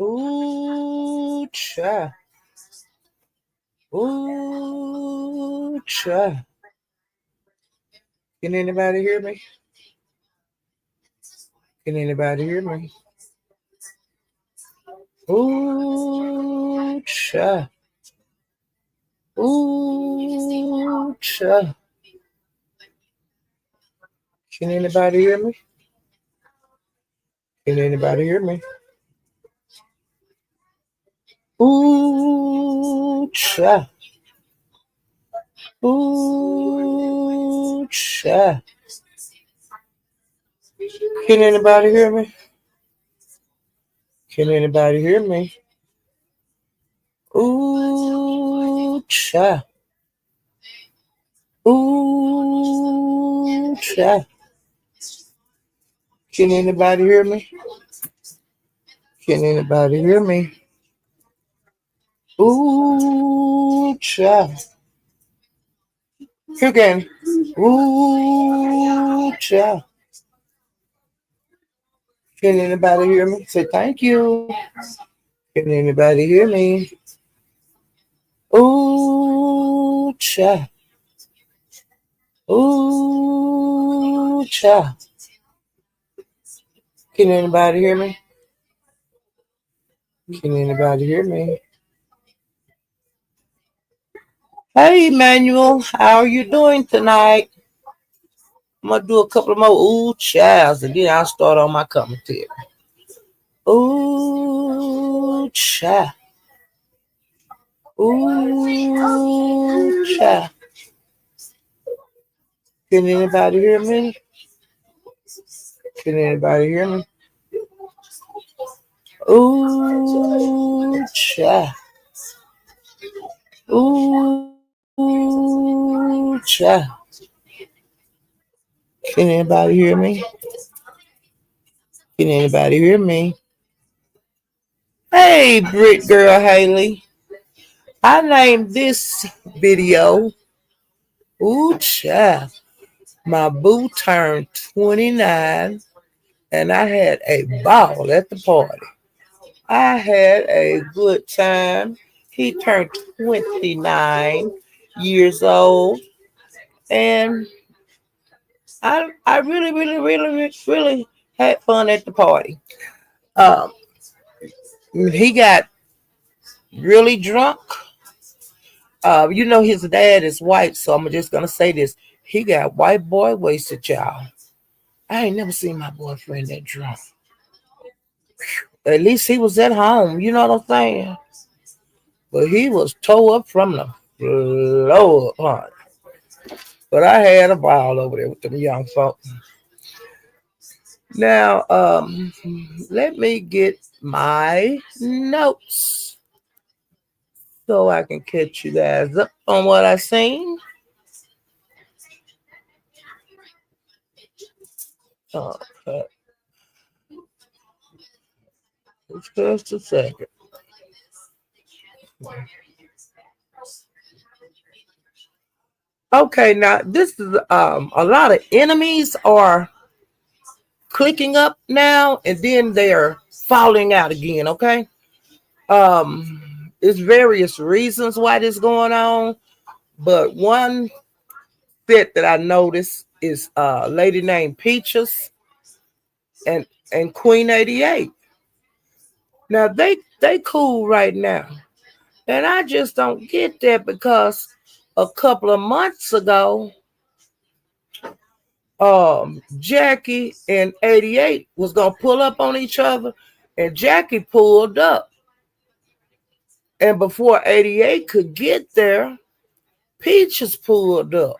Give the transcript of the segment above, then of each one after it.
Ooh, cha. Ooh, cha. Can anybody hear me? Can anybody hear me? Ooh, cha. Ooh, cha. Can anybody hear me? Can anybody hear me? Ooh, cha. Ooh, cha. Can anybody hear me? Can anybody hear me? Ooh, cha. Ooh, cha. Can anybody hear me? Can anybody hear me? Ooh, cha. Here again. Ooh, cha. Can anybody hear me? Say thank you. Can anybody hear me? Ooh, cha. Ooh, cha. Can anybody hear me? Can anybody hear me? Hey, Emmanuel, how are you doing tonight? I'm gonna do a couple of more ooh child, and then I'll start on my commentary. Ooh child, ooh child. Can anybody hear me? Can anybody hear me? Ooh child, ooh child. Can anybody hear me? Can anybody hear me? Hey, Brit Girl Haley. I named this video Ooh Child. My boo turned 29 and I had a ball at the party. I had a good time. He turned 29 years old and I really had fun at the party. Um, he got really drunk. His dad is white, so I'm just gonna say this. He got white boy wasted, y'all. I ain't never seen my boyfriend that drunk. At least he was at home, you know what I'm saying? But he was tore up from the floor upon. But I had a ball over there with them young folks. Now, let me get my notes so I can catch you guys up on what I seen. Okay, just a second. Okay, now this is a lot of enemies are clicking up now, and then they're falling out again. Okay, there's various reasons why this is going on, but one set that I noticed is a lady named Peaches and Queen 88. Now they cool right now, and I just don't get that because a couple of months ago, Jackie and 88 was gonna pull up on each other, and Jackie pulled up, and before 88 could get there, Peaches pulled up.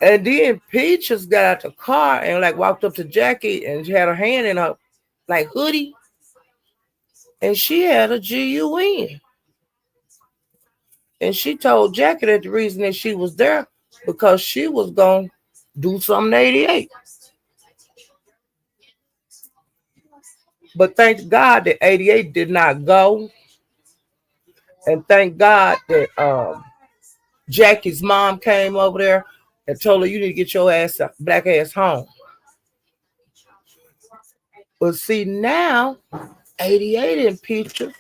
And then Peaches got out the car and like walked up to Jackie and she had her hand in her like hoodie. And she had a GUN. And she told Jackie that the reason that she was there because she was gonna do something to 88. But thank God that 88 did not go. And thank God that Jackie's mom came over there and told her you need to get your ass black ass home. But see now, 88 in pictures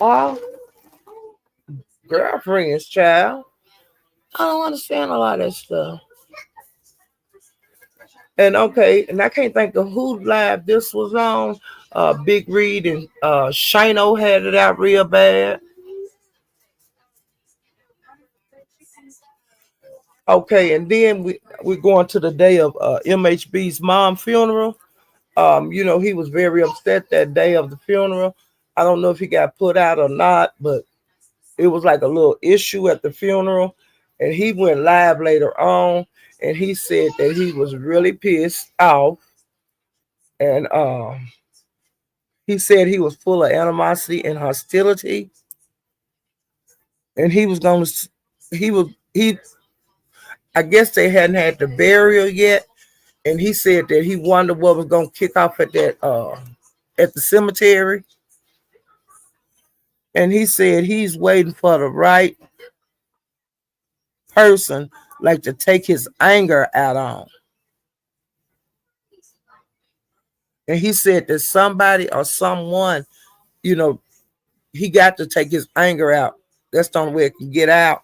are girlfriends, child. I don't understand a lot of that stuff. And okay, and I can't think of who live this was on. Big Reed and Shano had it out real bad. Okay, and then we're going to the day of MHB's mom funeral. He was very upset that day of the funeral. I don't know if he got put out or not, but it was like a little issue at the funeral. And he went live later on and he said that he was really pissed off. And he said he was full of animosity and hostility. And he was going to, he, I guess they hadn't had the burial yet. And he said that he wondered what was going to kick off at the cemetery. And he said he's waiting for the right person, like to take his anger out on. And he said that somebody or someone, you know, he got to take his anger out. That's the only way it can get out.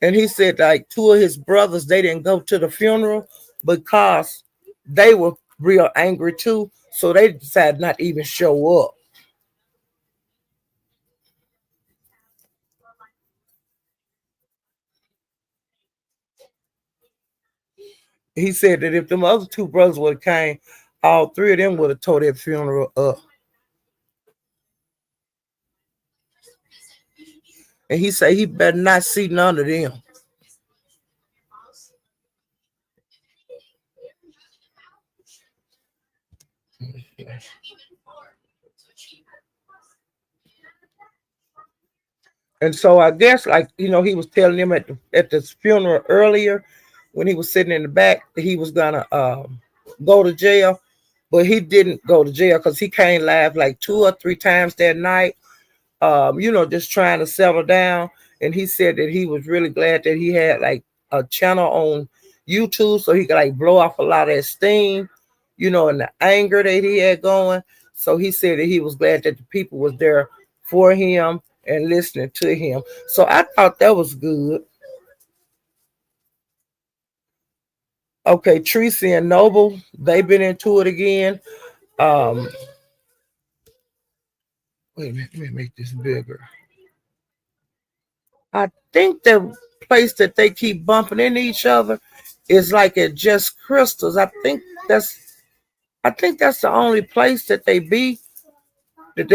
And he said like two of his brothers, they didn't go to the funeral because they were real angry too. So they decided not to even show up. He said that if them other two brothers would have came, all three of them would have tore that funeral up. And he said he better not see none of them. And so I guess, like, he was telling them at the funeral earlier when he was sitting in the back that he was gonna go to jail, but he didn't go to jail because he came live like 2 or 3 times that night. Just trying to settle down. And he said that he was really glad that he had like a channel on YouTube so he could like blow off a lot of that steam, and the anger that he had going. So he said that he was glad that the people was there for him and listening to him. So I thought that was good. Okay, Trica and Noble, they've been into it again. Um, Wait a minute, let me make this bigger. I think the place that they keep bumping into each other is like at Just Crystals. I think that's the only place that they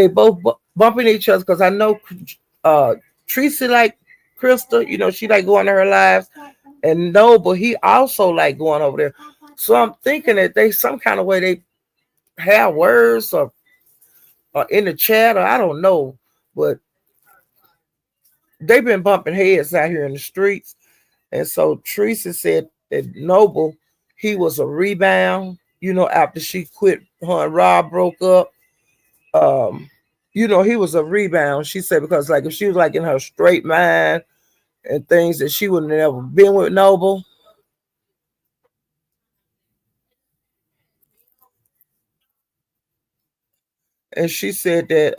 both bumping each other because I know Tracy like Crystal, she like going to her lives, and Noble he also like going over there. So I'm thinking that they some kind of way they have words or in the chat or I don't know, but they've been bumping heads out here in the streets. And so Teresa said that Noble, he was a rebound, after she quit, her and Rob broke up. Um, he was a rebound. She said because like if she was like in her straight mind and things that she would have never been with Noble. And she said that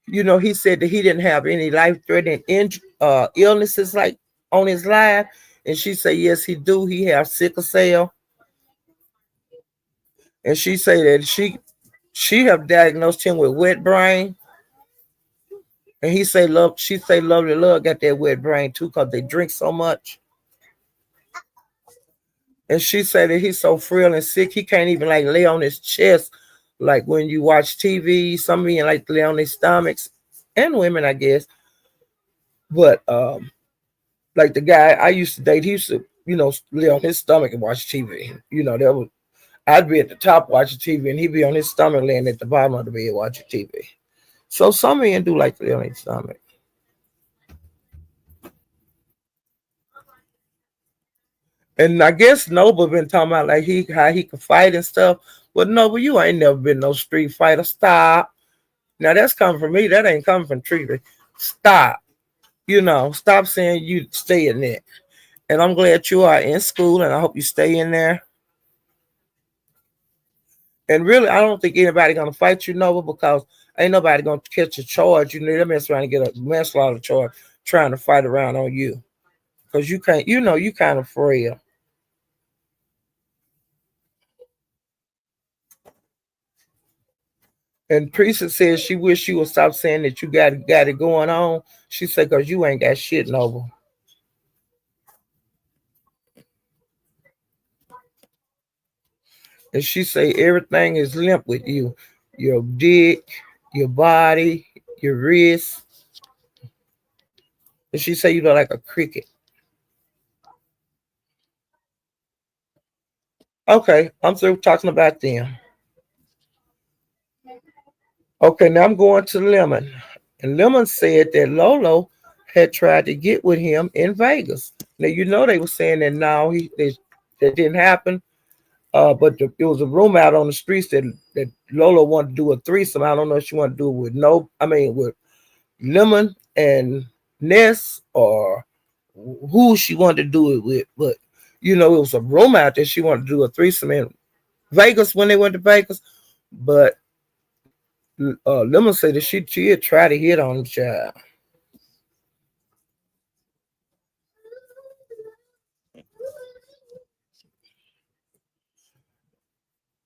he said that he didn't have any life-threatening illnesses like on his life. And she said, yes, he do. He have sickle cell. And she said that she have diagnosed him with wet brain. And she say lovely love got that wet brain too because they drink so much. And she said that he's so frail and sick he can't even like lay on his chest. Like when you watch TV, some men like to lay on their stomachs, and women, I guess. But like the guy I used to date, he used to, lay on his stomach and watch TV. That was I'd be at the top watching TV and he'd be on his stomach laying at the bottom of the bed watching TV. So some men do like to lay on their stomach. And I guess Noble been talking about like how he could fight and stuff. But Noble, you ain't never been no street fighter. Stop. Now that's coming from me. That ain't coming from Treaty. Stop. Stop saying you stay in there. And I'm glad you are in school, and I hope you stay in there. And really, I don't think anybody gonna fight you, Nova, because ain't nobody gonna catch a charge. You know, they mess around and get a manslaughter charge trying to fight around on you. Because you can't, you kind of frail. And Teresa says she wish you would stop saying that you got it going on. She said, because you ain't got shit, Nova. And she say everything is limp with you. Your dick, your body, your wrist. And she say you look like a cricket. Okay, I'm through talking about them. Okay, now I'm going to Lemon. And Lemon said that Lolo had tried to get with him in Vegas. Now you know they were saying that no, that didn't happen. But there was a rumor out on the streets that Lola wanted to do a threesome. I don't know if she wanted to do it with with Lemon and Ness or who she wanted to do it with. But it was a rumor out there she wanted to do a threesome in Vegas when they went to Vegas. But Lemon said that she had tried to hit on the child.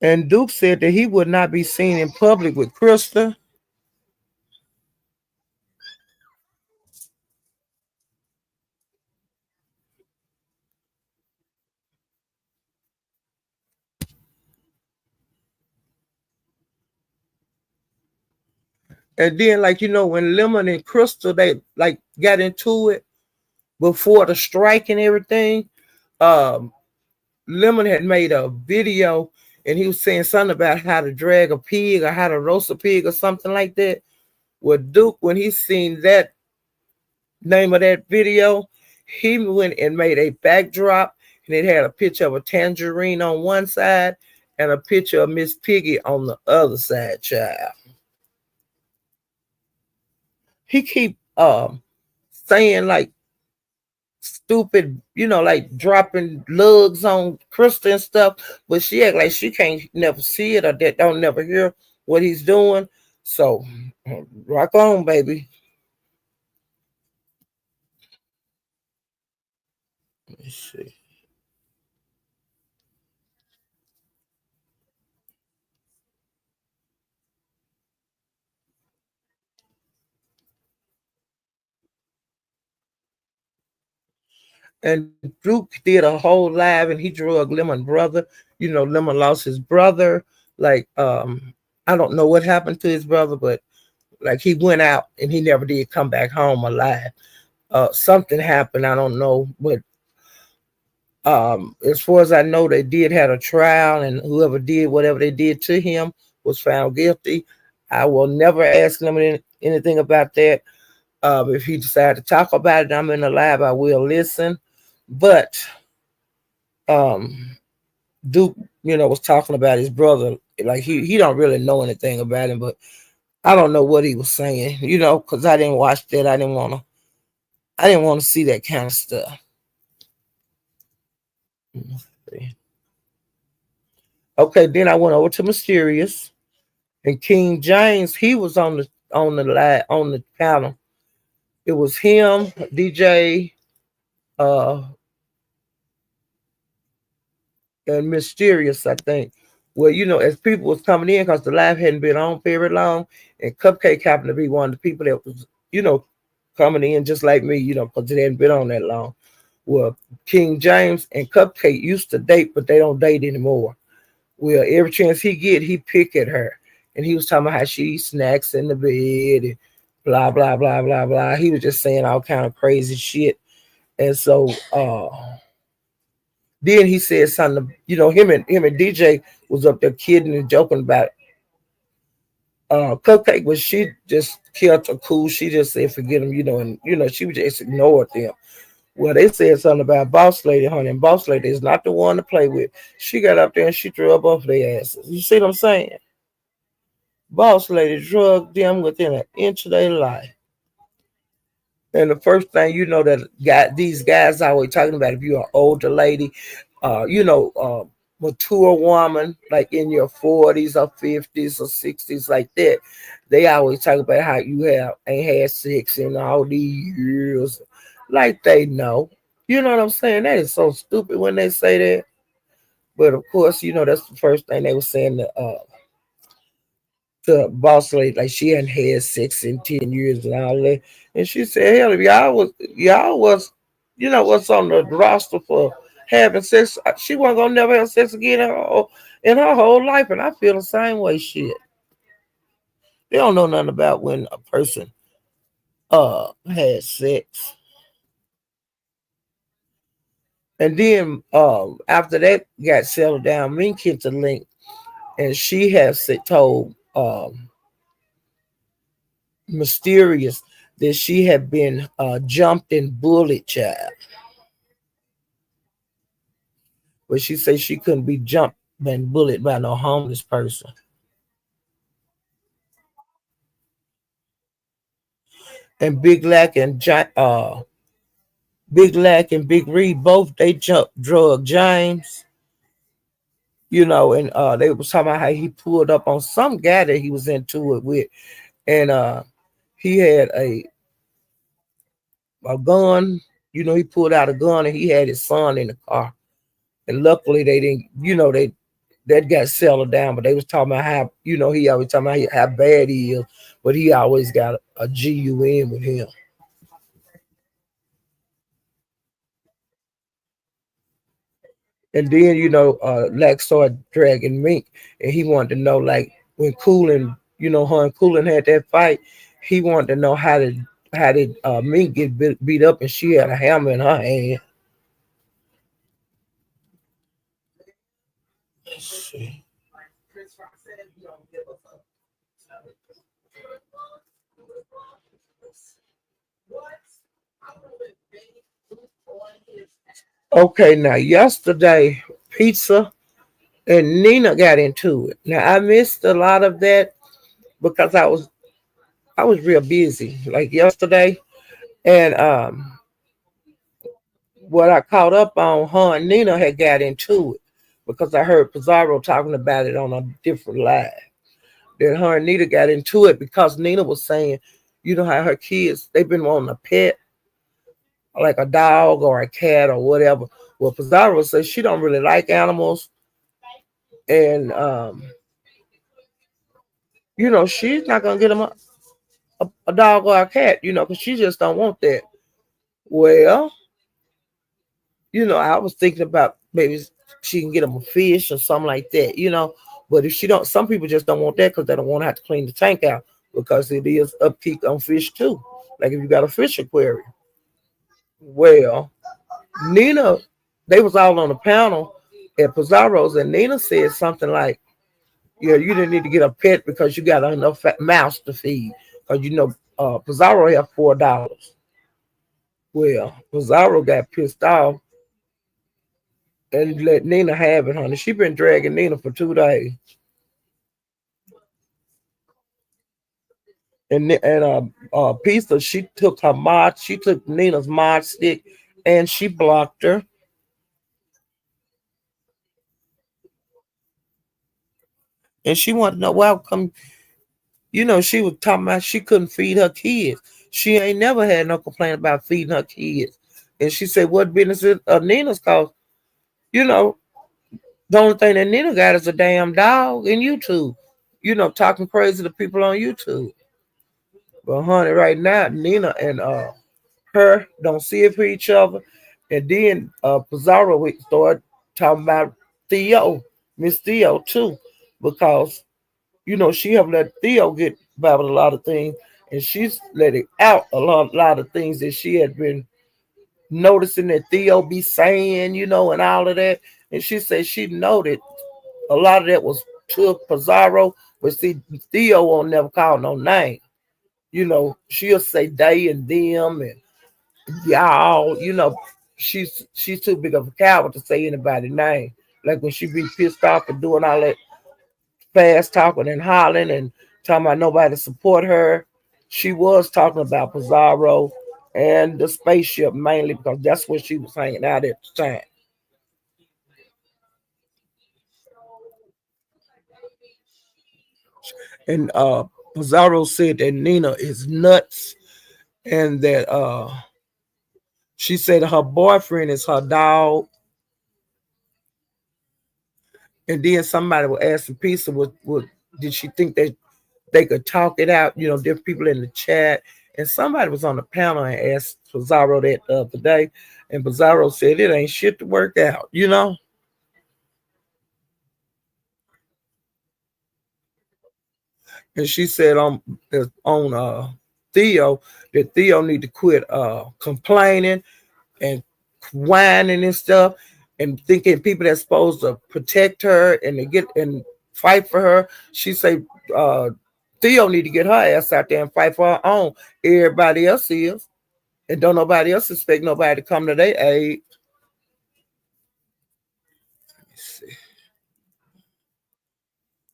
And Duke said that he would not be seen in public with Krista. And then, when Lemon and Crystal they got into it before the strike and everything, um, Lemon had made a video and he was saying something about how to drag a pig or how to roast a pig or something like that. Well, Duke, when he seen that name of that video, he went and made a backdrop and it had a picture of a tangerine on one side and a picture of Miss Piggy on the other side, child. He keep saying stupid, like dropping lugs on Krista and stuff, but she act like she can't never see it or that don't never hear what he's doing. So rock on, baby. Let me see. And Duke did a whole live and he drug Lemon brother. Lemon lost his brother. I don't know what happened to his brother, but he went out and he never did come back home alive. Something happened, I don't know, but as far as I know, they did have a trial, and whoever did whatever they did to him was found guilty. I will never ask them anything about that. If he decided to talk about it, I'm in the lab, I will listen. But um, Duke, was talking about his brother. Like he don't really know anything about him, but I don't know what he was saying, because I didn't watch that. I didn't want to see that kind of stuff. Okay, then I went over to Mysterious and King James. He was on the panel. It was him, DJ, uh, and Mysterious, I think. Well, as people was coming in because the live hadn't been on very long, and Cupcake happened to be one of the people that was, coming in just like me, because it hadn't been on that long. Well, King James and Cupcake used to date, but they don't date anymore. Well, every chance he get, he pick at her. And he was talking about how she eats snacks in the bed and blah, blah, blah, blah, blah. He was just saying all kind of crazy shit. And so then he said something, him and DJ was up there kidding and joking about Cupcake, but she just killed her cool. She just said forget him, and she would just ignored them. Well, they said something about Boss Lady, honey, and Boss Lady is not the one to play with. She got up there and she threw up both their asses. You see what I'm saying? Boss Lady drugged them within an inch of their life. And the first thing you know that these guys always talking about if you're an older lady, mature woman, like in your 40s or 50s or 60s, like that, they always talk about how you have ain't had sex in all these years. Like they know. You know what I'm saying? That is so stupid when they say that. But of course, that's the first thing they were saying to boss lady, like she hadn't had sex in 10 years and all that. And she said, hell, if y'all was, what's on the roster for having sex, she wasn't gonna never have sex again in her whole life. And I feel the same way. Shit. They don't know nothing about when a person had sex. And then after that got settled down, Mink hit the link and she has told Mysterious that she had been jumped and bullied, child. But she said she couldn't be jumped and bullied by no homeless person. And Big Lack and Big Reed both they jumped drug James, and they was talking about how he pulled up on some guy that he was into it with, and he had a gun. He pulled out a gun and he had his son in the car. And luckily they didn't, they that got settled down, but they was talking about how, he always talking about how bad he is, but he always got a GUN with him. And then, Lack started dragging Mink, and he wanted to know, like, when Coolin, her and Coolin had that fight, he wanted to know how did Mink get beat up, and she had a hammer in her hand. Let's see. Okay, now yesterday, Pizza and Nina got into it. Now I missed a lot of that because I was real busy like yesterday, and what I caught up on, her and Nina had got into it because I heard Pizarro talking about it on a different live. Then her and Nina got into it because Nina was saying, how her kids they've been wanting a pet like a dog or a cat or whatever. Well, Pizarro says she don't really like animals, and she's not gonna get him a dog or a cat, because she just don't want that. Well, I was thinking about maybe she can get them a fish or something like that. But if she don't, some people just don't want that because they don't want to have to clean the tank out because it is upkeep on fish too. Like if you got a fish aquarium. Well, Nina, they was all on the panel at Pizarro's, and Nina said something like, "Yeah, you didn't need to get a pet because you got enough mouse to feed." Because Pizarro had $4. Well, Pizarro got pissed off and let Nina have it, honey. She been dragging Nina for 2 days. And Pizza, she took Nina's mod stick and she blocked her. And she wanted to know why come, she was talking about she couldn't feed her kids. She ain't never had no complaint about feeding her kids. And she said, what business is Nina's cause? You know, the only thing that Nina got is a damn dog in YouTube. Talking crazy to people on YouTube. But honey, right now, Nina and her don't see it for each other. And then Pizarro we started talking about Theo, Miss Theo too, because she have let Theo get about a lot of things, and she's letting out a lot of things that she had been noticing that Theo be saying, and all of that. And she said she noted a lot of that was to Pizarro, but see, Theo won't never call no name. She'll say they and them and y'all. She's too big of a coward to say anybody's name. Like when she be pissed off and doing all that fast talking and hollering and talking about nobody to support her. She was talking about Pizarro and the spaceship mainly because that's where she was hanging out at the time. And Pizarro said that Nina is nuts and that she said her boyfriend is her dog. And then somebody was asking Pizza what did she think that they could talk it out, different people in the chat. And somebody was on the panel and asked Pizarro that the other day. And Pizarro said it ain't shit to work out. And she said on Theo that Theo need to quit complaining and whining and stuff and thinking people that's supposed to protect her and to get and fight for her. She say Theo need to get her ass out there and fight for her own. Everybody else is. And don't nobody else expect nobody to come to their aid.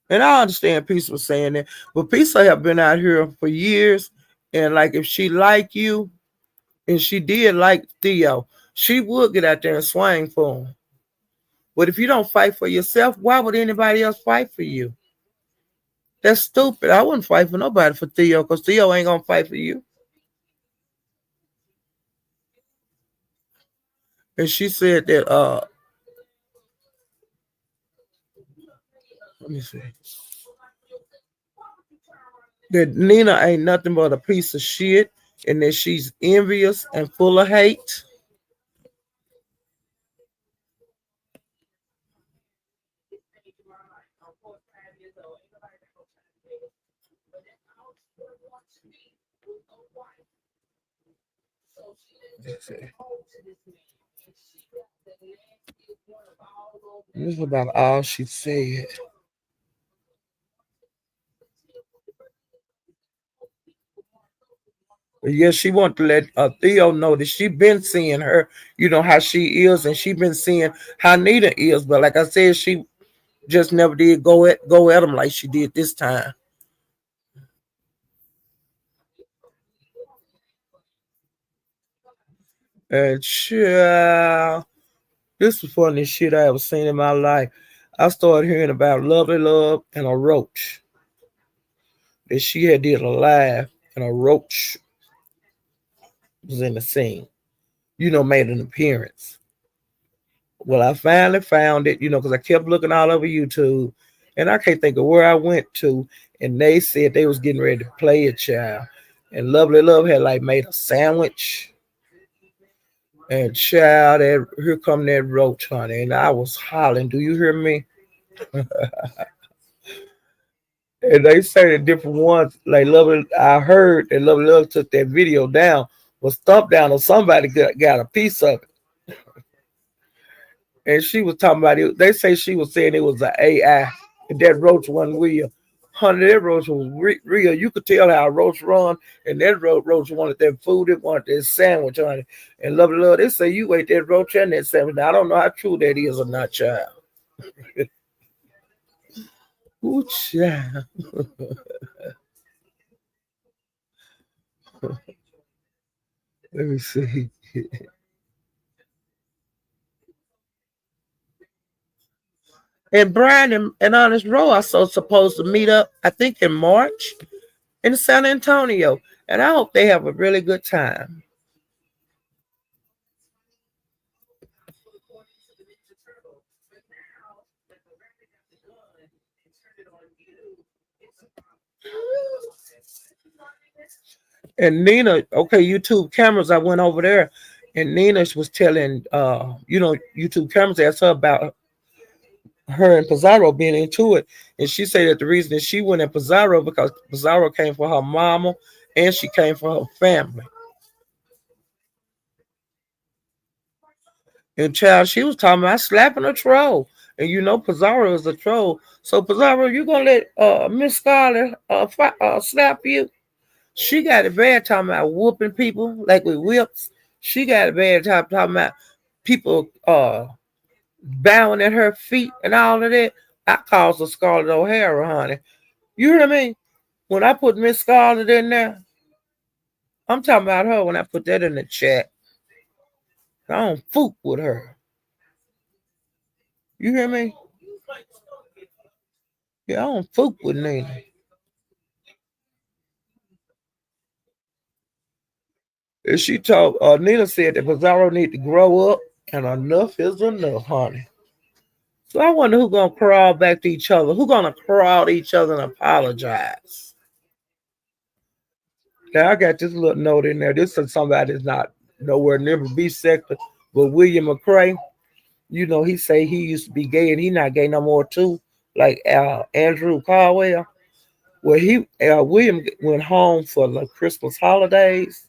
And I understand Pisa was saying that, but Pisa have been out here for years. And like if she like you, and she did like Theo, she would get out there and swing for him. But if you don't fight for yourself, why would anybody else fight for you? That's stupid. I wouldn't fight for nobody for Theo because Theo ain't gonna fight for you. And she said that let me see. That Nina ain't nothing but a piece of shit and that she's envious and full of hate. This is about all she said. But yeah, she want to let Theo know that she been seeing her, how she is, and she been seeing how Nina is. But like I said, she just never did go at him like she did this time. And child, this was funny shit I ever seen in my life. I started hearing about Lovely Love and a roach. That she had did a live and a roach was in the scene, made an appearance. Well, I finally found it, because I kept looking all over YouTube and I can't think of where I went to. And they said they was getting ready to play a child. And Lovely Love had like made a sandwich. And child, here come that roach, honey. And I was hollering, do you hear me? And they say the different ones, like Lovely, I heard that Lovely Love took that video down, was thumped down, or somebody got a piece of it. And she was talking about it. They say she was saying it was an AI, and that roach wasn't real. Honey, that roach was real. You could tell how a roach run, and that roach wanted that food, it wanted that sandwich, honey. And Lovely Love, they say you ate that roach and that sandwich. Now, I don't know how true that is or not, child. Ooh, child. Let me see. And Brian and Honest Row are so supposed to meet up, I think, in March in San Antonio. And I hope they have a really good time. And Nina, okay, YouTube cameras, I went over there and Nina was telling YouTube cameras asked her about her and Pizarro being into it. And she said that the reason that she went in Pizarro because Pizarro came for her mama and she came for her family. And child, she was talking about slapping a troll. And Pizarro is a troll. So Pizarro, you gonna let Miss Scarlett slap you? She got it bad talking about whooping people like with whips. She got it bad talking about people bowing at her feet and all of that. I calls her Scarlett O'Hara, honey. You hear me? When I put Miss Scarlett in there, I'm talking about her when I put that in the chat. I don't fool with her. You hear me? Yeah, I don't fool with Nina. And she told Nina said that Pizarro need to grow up, and enough is enough, honey. So I wonder who gonna crawl back to each other. Who gonna crawl to each other and apologize? Now I got this little note in there. This is somebody that's not nowhere near the B sector, but William McCrae. You know, he say he used to be gay and he not gay no more too. Like Andrew Caldwell. Well, William went home for the Christmas holidays,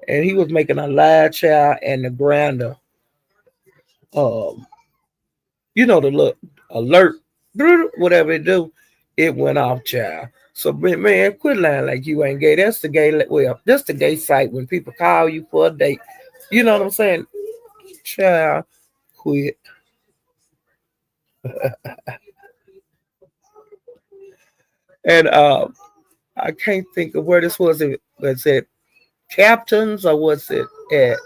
and he was making a live child and the grander. Um, you know the look alert, whatever it do, it went off, child. So man, quit lying like you ain't gay. That's the gay. Well, that's the gay site when people call you for a date. You know what I'm saying, child? Quit. And I can't think of where this was. Was it Captains or was it at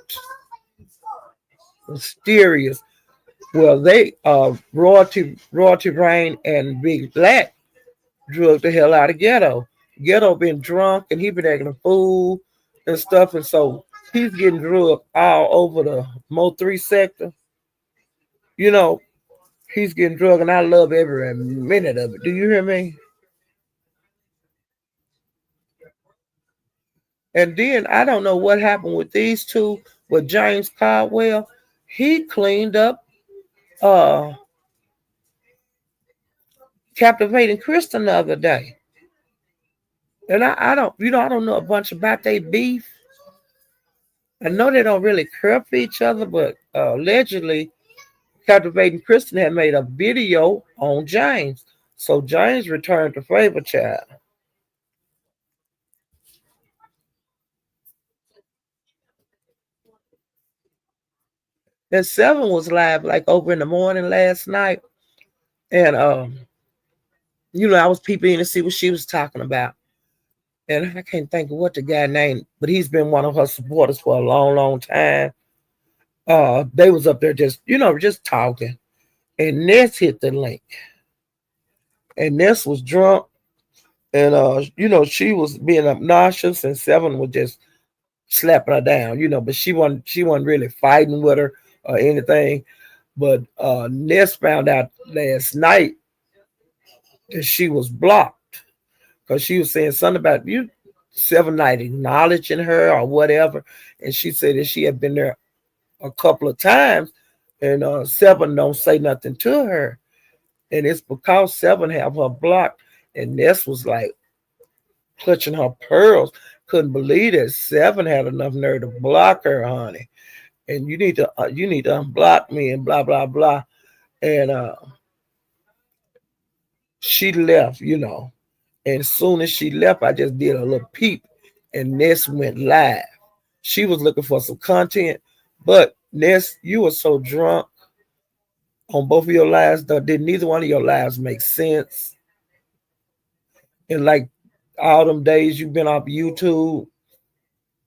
Mysterious? Well, they Royalty Rain and Big Black drug the hell out of Ghetto. Ghetto been drunk and he been acting a fool and stuff, and so he's getting drugged all over the Mo 3 sector. You know, he's getting drugged and I love every minute of it. Do you hear me? And then I don't know what happened with these two, with James Caldwell. He cleaned up uh captivating Kristen the other day. And I don't, I don't know a bunch about their beef. I know they don't really care for each other, but allegedly, Captivating Kristen had made a video on James. So James returned to Favor Child. And Seven was live like over in the morning last night. And I was peeping in to see what she was talking about. And I can't think of what the guy named, but he's been one of her supporters for a long, long time. They was up there just talking. And Ness hit the link. And Ness was drunk. And she was being obnoxious and Seven was just slapping her down, but she wasn't really fighting with her or anything. But Ness found out last night that she was blocked because she was saying something about you, Seven Night acknowledging her or whatever. And she said that she had been there a couple of times and Seven don't say nothing to her. And it's because Seven have her blocked. And Ness was like clutching her pearls. Couldn't believe that Seven had enough nerve to block her, honey. And you need to unblock me and blah blah blah. And she left. And as soon as she left, I just did a little peep, and Ness went live. She was looking for some content, but Ness, you were so drunk on both of your lives. Did neither one of your lives make sense? And like all them days you've been off YouTube,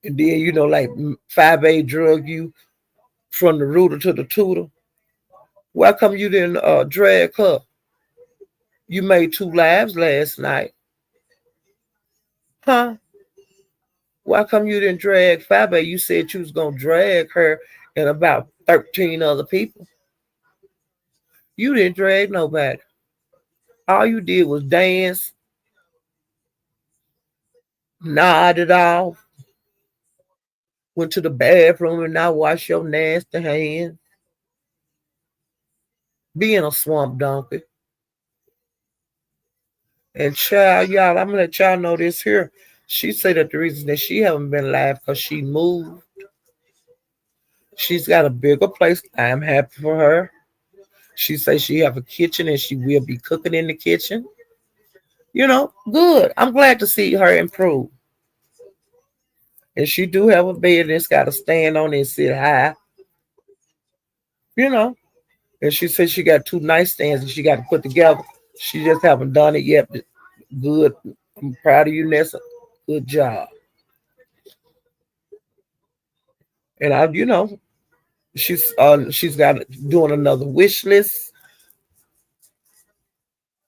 and then like 5A drug you from the rooter to the tutor. Why come you didn't drag her? You made 2 lives last night. Huh? Why come you didn't drag Fabe? You said you was gonna drag her and about 13 other people. You didn't drag nobody. All you did was dance, nodded off, went to the bathroom and now wash your nasty hands, being a swamp donkey. And child, y'all, I'm gonna let y'all know this here. She said that the reason that she haven't been live because she moved. She's got a bigger place. I'm happy for her. She says she have a kitchen and she will be cooking in the kitchen. Good. I'm glad to see her improve. And she do have a bed and it's got to stand on it and sit high. You know. And she said she got 2 nightstands and she got to put together. She just haven't done it yet. Good. I'm proud of you, Nessa. Good job. And she's got doing another wish list.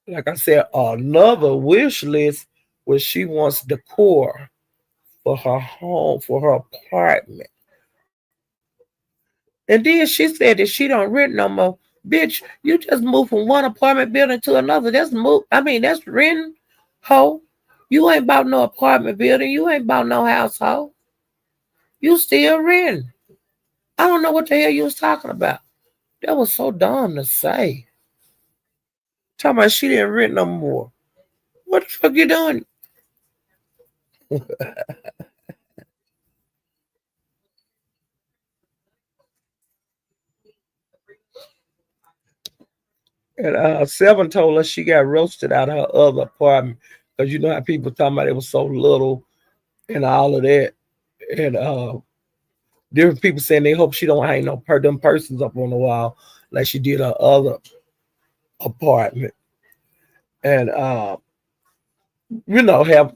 Like I said, another wish list where she wants decor for her home, for her apartment. And then she said that she don't rent no more. Bitch, you just moved from one apartment building to another. That's renting, ho. You ain't bought no apartment building. You ain't bought no household. You still renting. I don't know what the hell you was talking about. That was so dumb to say. Talking about she didn't rent no more. What the fuck you doing? And Seven told us she got roasted out of her other apartment because you know how people talking about it was so little and all of that. And different people saying they hope she don't hang no them persons up on the wall like she did her other apartment. And have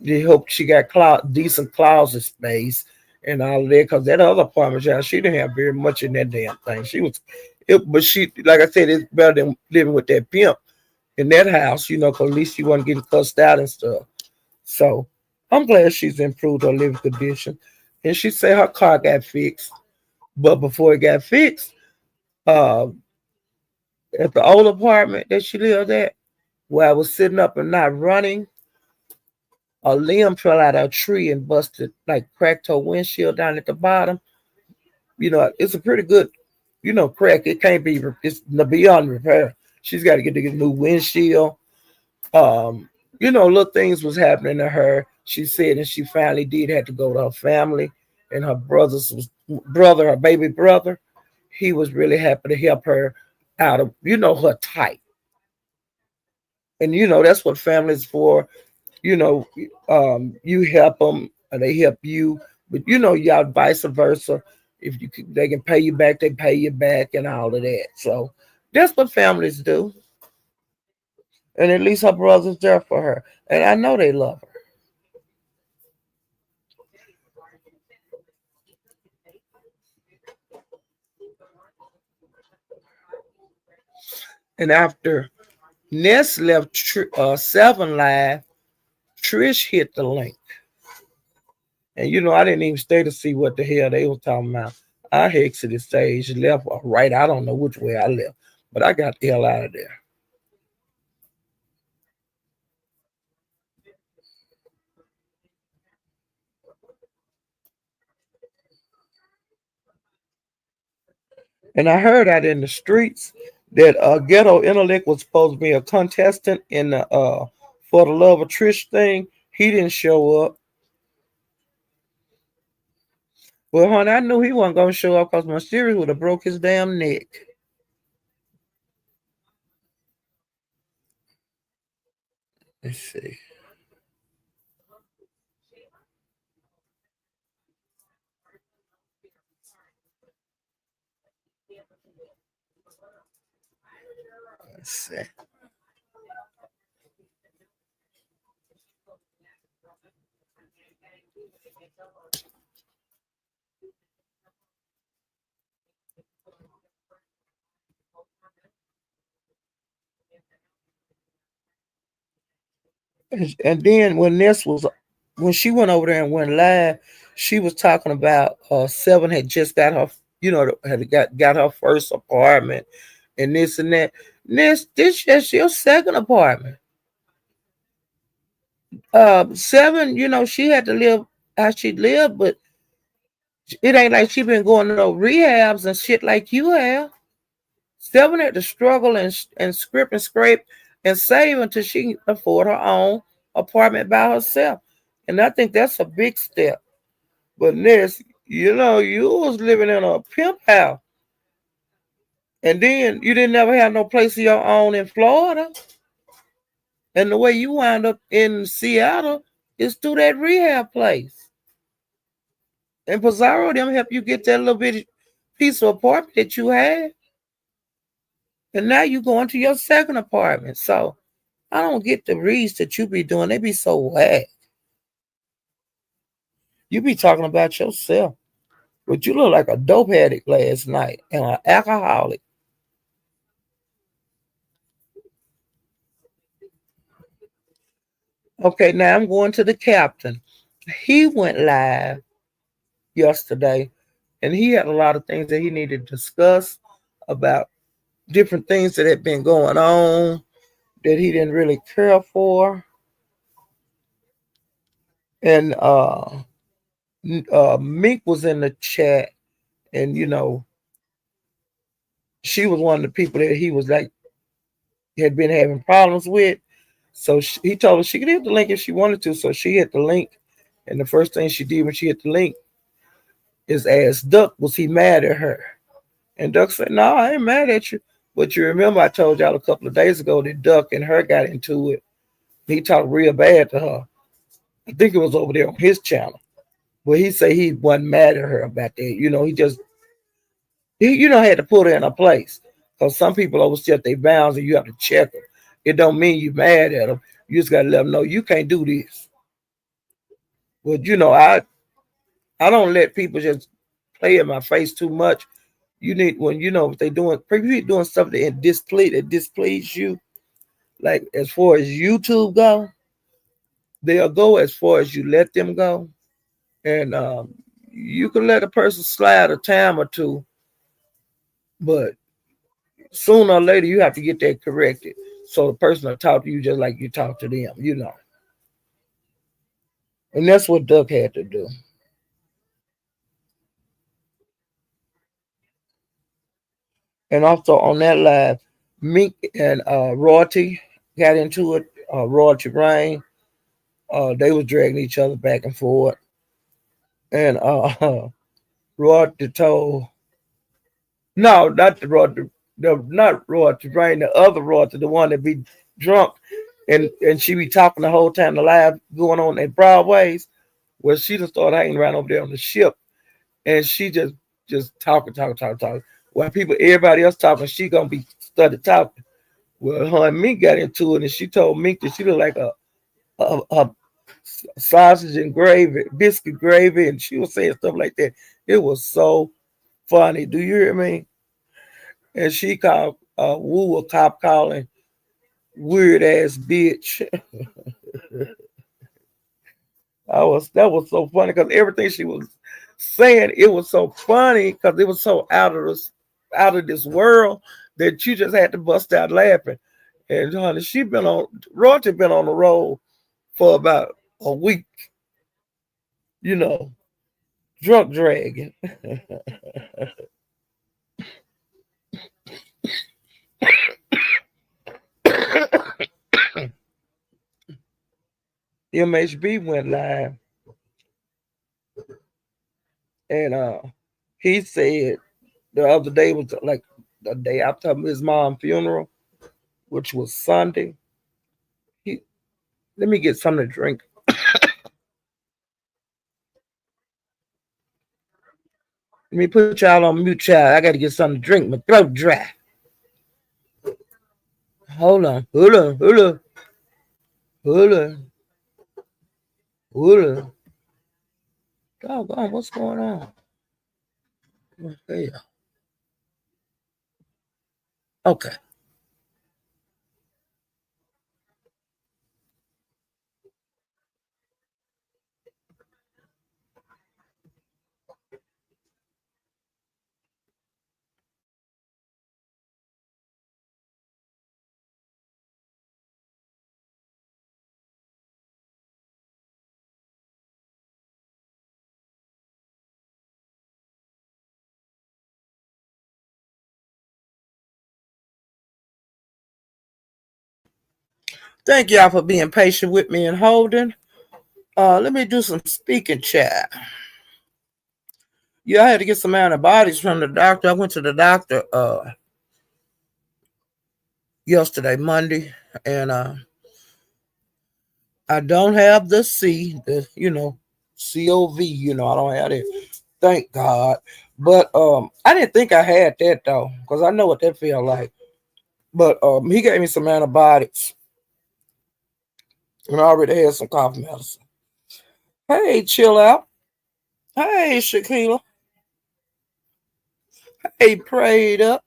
they hope she got decent closet space and all of that because that other apartment, child, she didn't have very much in that damn thing. But she, like I said, it's better than living with that pimp in that house, because at least she wasn't getting cussed out and stuff. So I'm glad she's improved her living condition. And she said her car got fixed, but before it got fixed, uh, at the old apartment that she lived at, where I was sitting up and not running, a limb fell out of a tree and busted, like cracked her windshield down at the bottom. It's a pretty good, crack. It can't be, it's beyond repair. She's got to get a new windshield. Um, little things was happening to her. She said, and she finally did have to go to her family and her her baby brother. He was really happy to help her out of, her type. And that's what family's for. you know, you help them and they help you, but y'all vice versa. If they can pay you back, they pay you back, and all of that. So that's what families do. And at least her brother's there for her, and I know they love her. And after Ness left Seven Live, Trish hit the link, and I didn't even stay to see what the hell they were talking about. I exited the stage, left or right. I don't know which way I left, but I got the hell out of there. And I heard out in the streets that Ghetto Intellect was supposed to be a contestant in the For the Love of Trish thing. He didn't show up. Well, honey, I knew he wasn't gonna show up because Mysterious would have broke his damn neck. Let's see. Let's see. And then when she went over there and went live, she was talking about Seven had just got her, had got her first apartment and this and that. This is your second apartment. Seven, she had to live how she lived, but it ain't like she been going to no rehabs and shit like you have. Seven had to struggle and script and scrape and save until she can afford her own apartment by herself. And I think that's a big step. But Ness, you was living in a pimp house. And then you didn't ever have no place of your own in Florida. And the way you wound up in Seattle is through that rehab place. And Pizaro them help you get that little bitty piece of apartment that you had. And now you going to your second apartment. So I don't get the reads that you be doing. They be so whack. You be talking about yourself. But you look like a dope addict last night and an alcoholic. Okay, now I'm going to the captain. He went live yesterday and he had a lot of things that he needed to discuss about different things that had been going on that he didn't really care for. And Mink was in the chat, and she was one of the people that he was like had been having problems with. So he told her she could hit the link if she wanted to. So she hit the link, and the first thing she did when she hit the link is ask Duck, was he mad at her? And Duck said, "No, I ain't mad at you. But you remember I told y'all a couple of days ago that Duck and her got into it. He talked real bad to her. I think it was over there on his channel. But he said he wasn't mad at her about that. He just had to put her in a place. Because some people overstep their bounds and you have to check them. It don't mean you mad at them. You just gotta let them know you can't do this. But I don't let people just play in my face too much. You need when if they doing people doing stuff that displease you, like as far as YouTube go, they'll go as far as you let them go. And you can let a person slide a time or two, but sooner or later you have to get that corrected. So the person will talk to you just like you talk to them. And that's what Duck had to do. And also on that live, Mink and Royalty got into it. Royalty Rain. They was dragging each other back and forth. And Royalty told no, not the Royalty, not Royalty Rain, the other Royalty, the one that be drunk and she be talking the whole time the live going on at Broadways. Well, she just started hanging around over there on the ship, and she just talking. While everybody else talking, she gonna be started talking. Well, her and Mink got into it, and she told Mink that she looked like a sausage and gravy, biscuit gravy, and she was saying stuff like that. It was so funny. Do you hear me? And she called Woo a cop calling weird ass bitch. That was so funny because everything she was saying, it was so funny because it was so out of this world that you just had to bust out laughing. And honey, Royalty been on the road for about a week, you know, drunk dragging. MHB went live and he said the other day was like the day after his mom's funeral, which was Sunday. He Let me get something to drink. Let me put y'all on mute, child. I gotta get something to drink. My throat dry. Hold on. Hold on. Doggone, what's going on? Okay. Okay. Thank y'all for being patient with me and holding. Let me do some speaking chat. Yeah, I had to get some antibiotics from the doctor. I went to the doctor yesterday, Monday, and I don't have the COVID. I don't have it. Thank God. But I didn't think I had that though, because I know what that feel like. But he gave me some antibiotics, and I already had some cough medicine. Hey, chill out. Hey, Shakila. Hey, prayed up.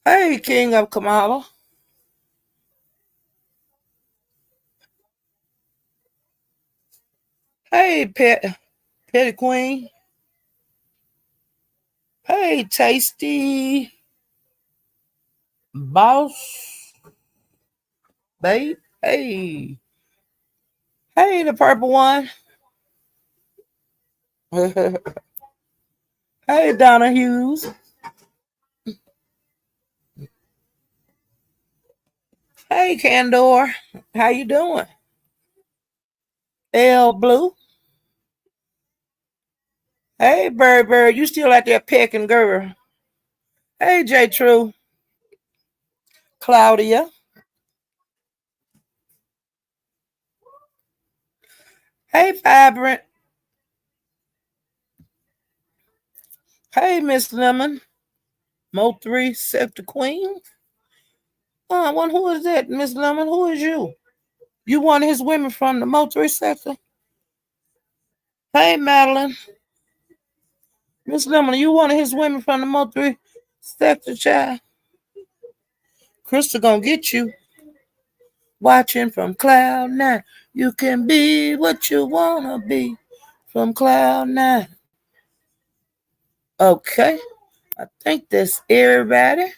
Hey, King of Kamala. Hey, Petty Queen. Hey, Tasty Boss. Babe. Hey. Hey, the purple one. Hey, Donna Hughes. Hey, Candor. How you doing? L Blue. Hey, Bird. You still out there pecking, girl? Hey, J True. Claudia. Hey, Vibrant. Hey, Miss Lemon. Mo 3, Sector Queen. Oh, I wonder who is that, Miss Lemon? Who is you? You one of his women from the Mo 3 sector? Hey, Madeline. Miss Lemon, you one of his women from the Mo 3 sector, child? Crystal gonna get you. Watching from Cloud 9. You can be what you wanna be from Cloud 9. Okay. I think that's everybody.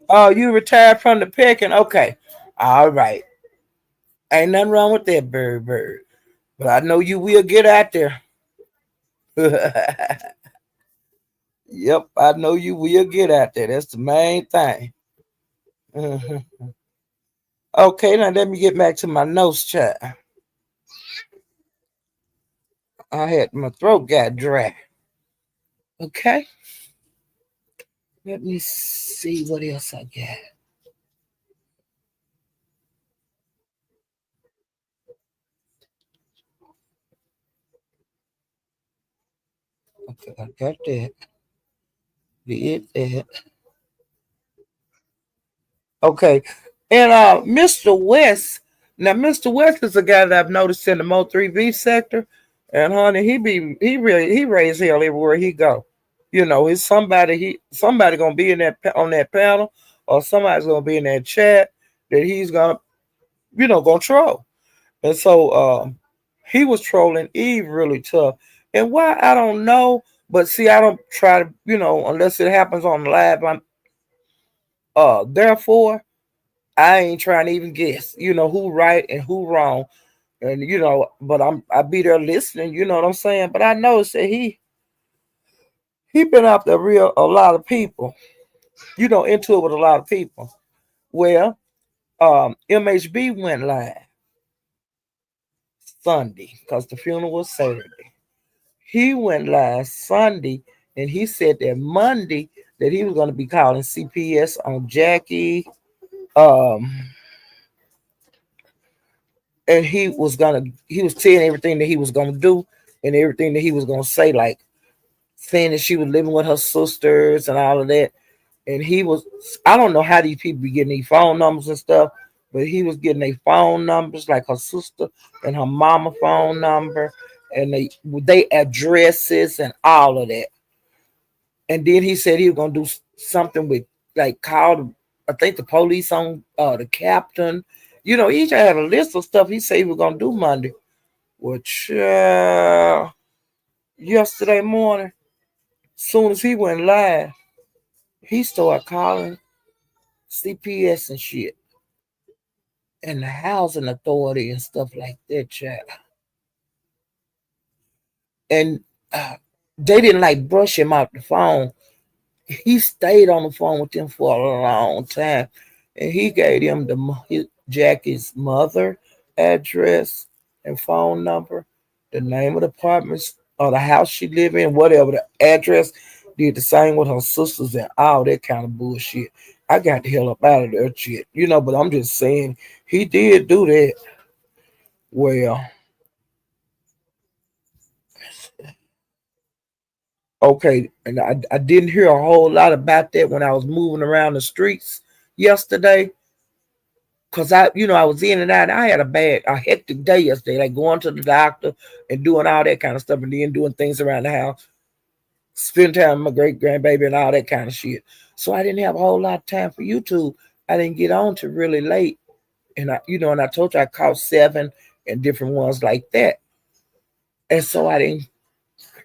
Oh, you retired from the picking? Okay. All right. Ain't nothing wrong with that, bird. But I know you will get out there. Yep, I know you will get out there. That's the main thing. Mhm. Okay, now let me get back to my notes, chat. I had my throat got dry. Okay, let me see what else I got. Okay, I got that. Did that. Okay, and Mr. West. Now, Mr. West is a guy that I've noticed in the Mo 3B sector, and honey, he raised hell everywhere he go. You know, it's somebody gonna be in that on that panel, or somebody's gonna be in that chat that he's gonna gonna troll. And so he was trolling Eve really tough. And why I don't know, but see, I don't try to unless it happens on the live. I'm therefore I ain't trying to even guess, who right and who wrong. And but I be there listening, you know what I'm saying? But I noticed that he been after a lot of people, into it with a lot of people. Well, MHB went live Sunday because the funeral was Saturday. He went live Sunday and he said that Monday that he was gonna be calling CPS on Jackie. Um and he was saying everything that he was gonna do and everything that he was gonna say, like saying that she was living with her sisters and all of that. And I don't know how these people be getting these phone numbers and stuff, but he was getting their phone numbers, like her sister and her mama phone number, and they addresses and all of that. And then he said he was gonna do something with, like, call I think the police on the captain. Each had a list of stuff he said he was gonna do Monday. Which yesterday morning, soon as he went live, he started calling CPS and shit and the housing authority and stuff like that, chat. And uh, they didn't like brush him off the phone. He stayed on the phone with them for a long time, and he gave them Jackie's mother address and phone number, the name of the apartments or the house she lived in, whatever the address. Did the same with her sisters and all that kind of bullshit. I got the hell up out of there, shit. But I'm just saying he did do that. Well, okay, and I didn't hear a whole lot about that when I was moving around the streets yesterday. Cause I was in and out. I had a hectic day yesterday, like going to the doctor and doing all that kind of stuff, and then doing things around the house, spend time with my great grandbaby and all that kind of shit. So I didn't have a whole lot of time for YouTube. I didn't get on to really late, and I told you I caught seven and different ones like that, and so I didn't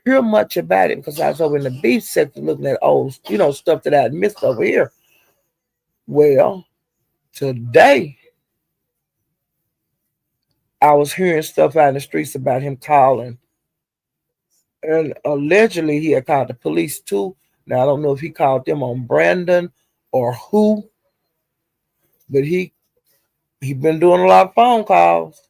hear much about it because I was over in the beef section looking at old, stuff that I had missed over here. Well, today I was hearing stuff out in the streets about him calling, and allegedly he had called the police too. Now I don't know if he called them on Brandon or who, but he been doing a lot of phone calls.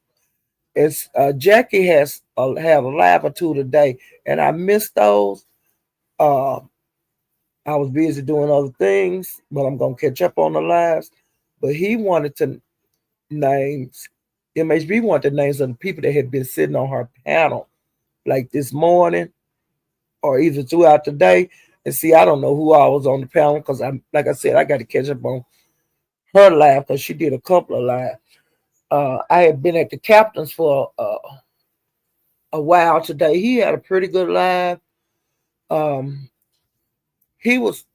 It's Jackie has have a live or two today, and I missed those. Uh, I was busy doing other things, but I'm gonna catch up on the lives. But he wanted to names MHB wanted the names of the people that had been sitting on her panel, like this morning or either throughout the day. And see, I don't know who I was on the panel because like I said, I got to catch up on her live because she did a couple of live. I had been at the captain's for a while today. He had a pretty good live. Um, he was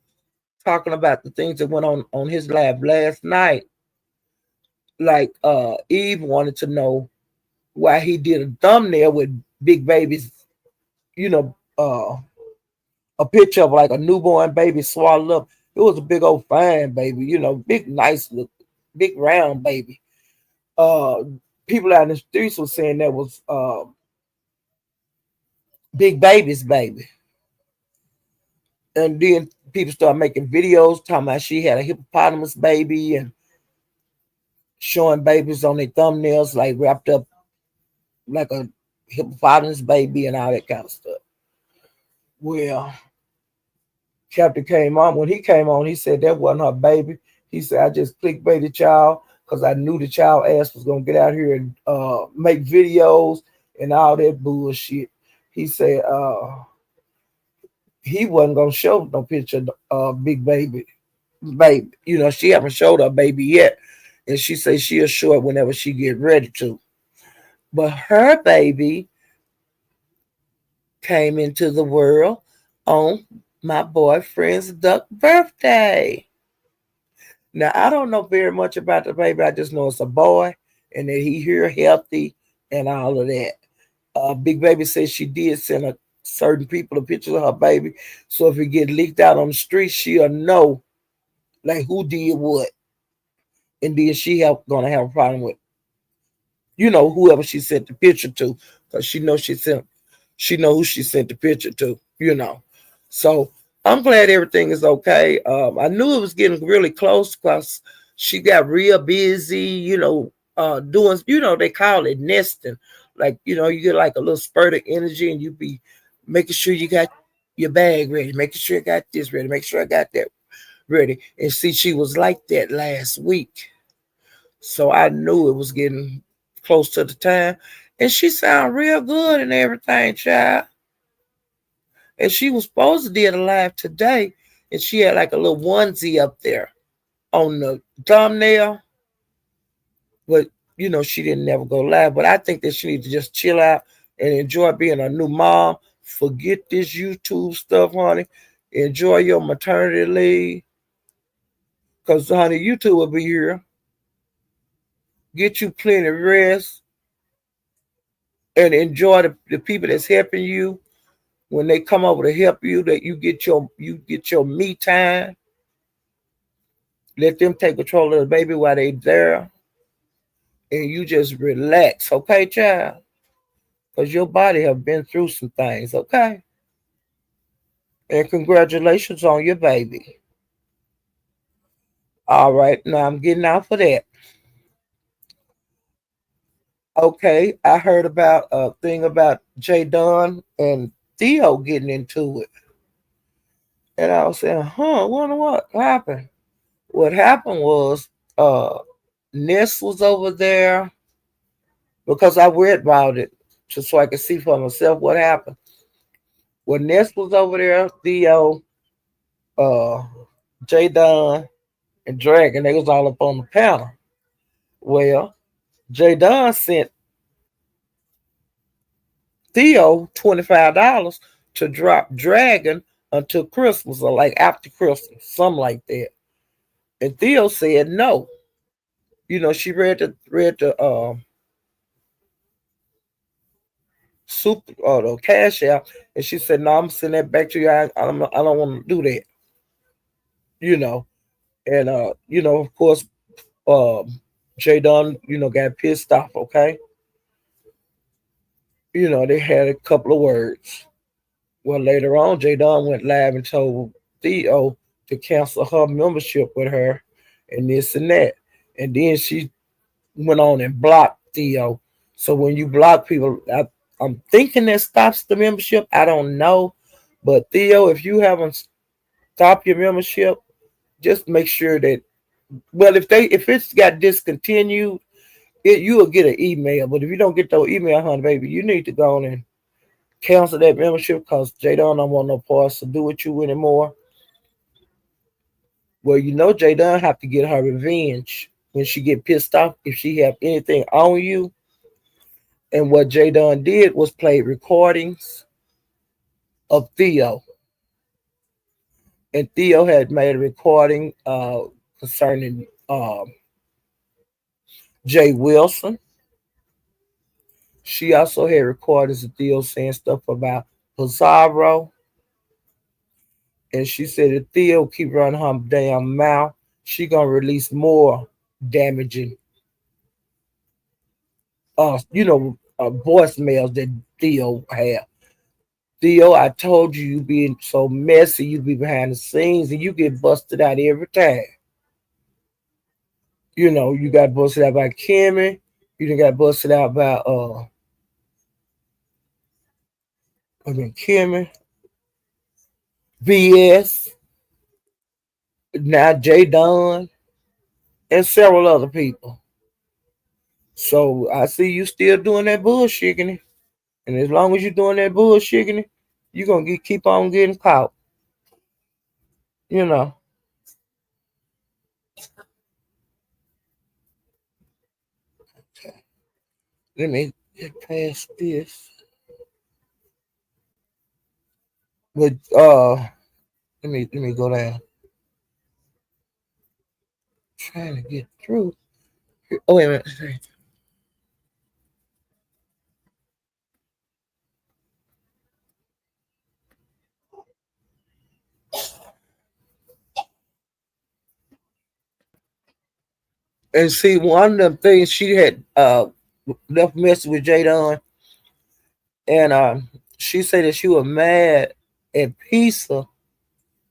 talking about the things that went on his live last night. Like Eve wanted to know why he did a thumbnail with Big Baby's, you know, a picture of like a newborn baby swaddled up. It was a big old fine baby, big nice look, big round baby. Uh, People out in the streets were saying that was Big Baby's baby, and then people started making videos talking about she had a hippopotamus baby and showing babies on their thumbnails like wrapped up like a hippopotamus baby and all that kind of stuff. Well, Captain came on. When he came on, he said that wasn't her baby. He said, I just clickbaited y'all because I knew the child ass was going to get out here and make videos and all that bullshit. He said he wasn't going to show no picture of Big Baby. Baby, she haven't showed her baby yet. And she said she'll show it whenever she get ready to. But her baby came into the world on my boyfriend's duck birthday. Now I don't know very much about the baby. I just know it's a boy and that he here healthy and all of that. Big Baby says she did send certain people a picture of her baby. So if it get leaked out on the street, she'll know like who did what. And then gonna have a problem with, whoever she sent the picture to, because she know who she sent the picture to. So I'm glad everything is okay. I knew it was getting really close because she got real busy, doing, they call it nesting. Like, you get like a little spurt of energy and you be making sure you got your bag ready, making sure I got this ready, make sure I got that ready. And see, she was like that last week. So I knew it was getting close to the time. And she sounded real good and everything, child. And she was supposed to do it live today. And she had like a little onesie up there on the thumbnail. But, she didn't never go live. But I think that she needs to just chill out and enjoy being a new mom. Forget this YouTube stuff, honey. Enjoy your maternity leave. Because, honey, YouTube will be here. Get you plenty of rest and enjoy the people that's helping you. When they come over to help you, that you get your me time. Let them take control of the baby while they there, and you just relax, okay, child? Because your body have been through some things, okay? And congratulations on your baby. All right, now I'm getting out for that. Okay, I heard about a thing about Don and Theo getting into it, and I was saying, wonder what happened. What happened was Ness was over there because I read about it just so I could see for myself what happened. When Ness was over there, Theo, uh, J Don, and Dragon, they was all up on the panel. Well, J Don sent Theo $25 to drop Dragon until Christmas or like after Christmas, something like that. And Theo said no. She read the super the cash out, and she said, "No, I'm sending that back to you. I don't want to do that." You know, and of course, Jay Don, got pissed off. Okay, they had a couple of words. Well, later on, Jay Don went live and told Theo to cancel her membership with her, and this and that, and then she went on and blocked Theo. So when you block people, I'm thinking that stops the membership. I don't know, but Theo, if you haven't stopped your membership, just make sure that. Well, if it's got discontinued, you will get an email. But if you don't get those email, honey, baby, you need to go on and cancel that membership because Jadon don't want no parts to do with you anymore. Well, Jadon have to get her revenge when she get pissed off if she have anything on you. And what Jadon did was play recordings of Theo. And Theo had made a recording concerning Jay Wilson. She also had recordings of Theo saying stuff about Pizaro. And she said if Theo keep running her damn mouth, she gonna release more damaging voicemails that Theo had. Theo, I told you being so messy, you be behind the scenes and you get busted out every time. You got busted out by Kimmy. You done got busted out by Kimmy, VS, now J Don, and several other people. So I see you still doing that bullshitting. And as long as you're doing that bullshitting, you're gonna keep on getting caught. You know. Let me get past this. But let me go down. Trying to get through. Oh wait a minute. And see, one of the things she had left a message with Jadon, and she said that she was mad at Pizza,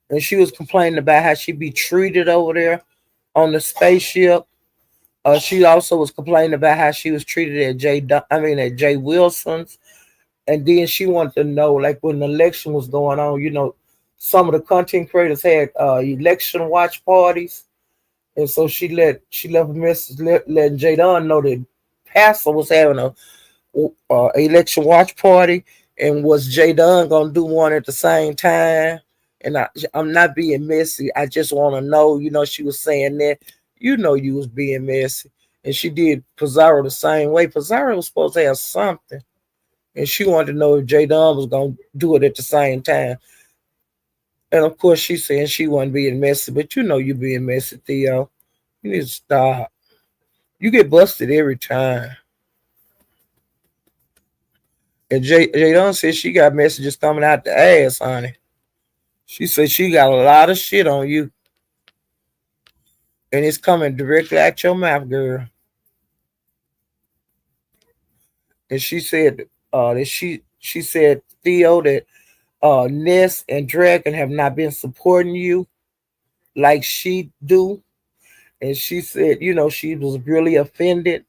and she was complaining about how she be treated over there on the spaceship. She also was complaining about how she was treated at Jay Wilson's, and then she wanted to know, like when the election was going on, some of the content creators had election watch parties, and so she left a message letting Jadon know that Pastor was having a election watch party, and was Jadon gonna do one at the same time? And I'm not being messy. I just want to know. She was saying that. You was being messy, and she did Pizarro the same way. Pizarro was supposed to have something, and she wanted to know if Jadon was gonna do it at the same time. And of course, she saying she wasn't being messy, but you being messy, Theo. You need to stop. You get busted every time. And Jadon said she got messages coming out the ass, honey. She said she got a lot of shit on you, and it's coming directly out your mouth, girl. And she said that she said, Theo, that Ness and Dragon have not been supporting you like she do. And she said, she was really offended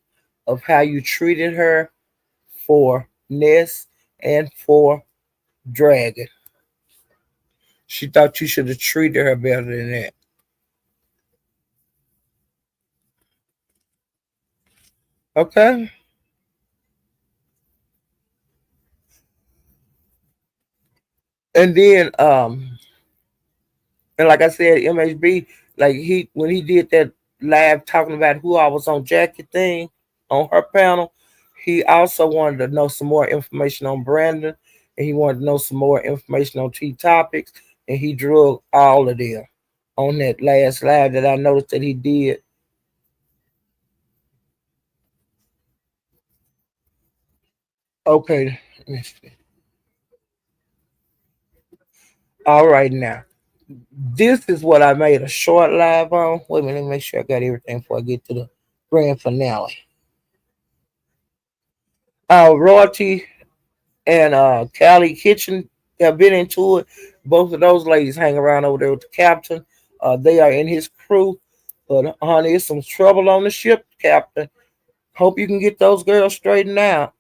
of how you treated her for Ness and for Dragon. She thought you should have treated her better than that. Okay. And then and like I said, MHB, like when he did that live talking about who I was on Jackie thing on her panel. He also wanted to know some more information on Brandon, and he wanted to know some more information on T topics, and he drew all of them on that last live that I noticed that he did. Okay, all right now. This is what I made a short live on. Wait a minute, let me make sure I got everything before I get to the grand finale. Royalty and Callie Kitchen have been into it. Both of those ladies hang around over there with the captain. They are in his crew. But honey, it's some trouble on the ship, Captain. Hope you can get those girls straightened out.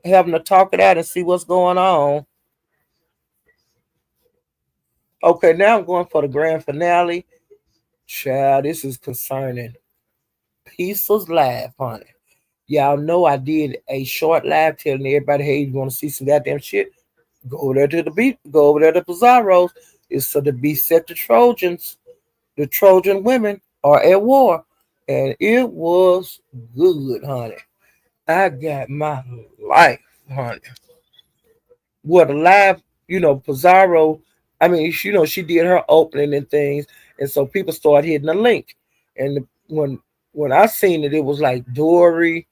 Having to talk it out and see what's going on. Okay, now I'm going for the grand finale. Child, this is concerning Pieces Live, honey. Y'all know I did a short live telling everybody, hey, you want to see some goddamn shit? Go over there to the beat. Go over there to Pizarro's. It's so the beast set the Trojans. The Trojan women are at war. And it was good, honey. I got my life, honey. What a live, Pizarro. I mean, she did her opening and things, and so people started hitting the link. And when I seen it, it was like Dory,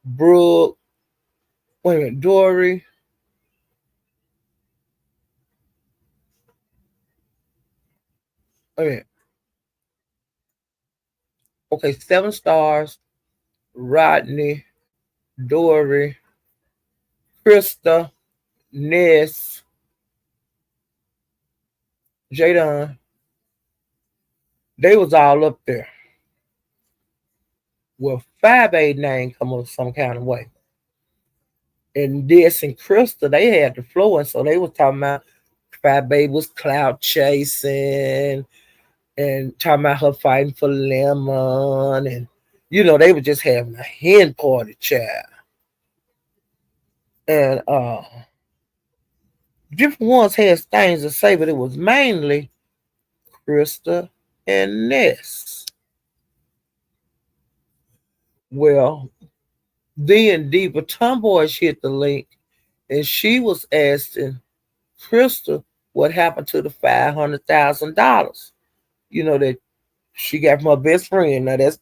Brooke. Wait a minute, Dory. Wait a minute. Okay, 7 stars. Rodney, Dory, Krista, Ness, Jadon. They was all up there. Well, 589 come up some kind of way. And Ness and Krista, they had the flow, and so they was talking about Fat Babe was cloud chasing and talking about her fighting for Lemon, and they were just having a hen party, child. And different ones had things to say, but it was mainly Krista and Ness. Well, then Diva Tomboyish hit the link, and she was asking Krista what happened to the $500,000. That she got from her best friend. Now that's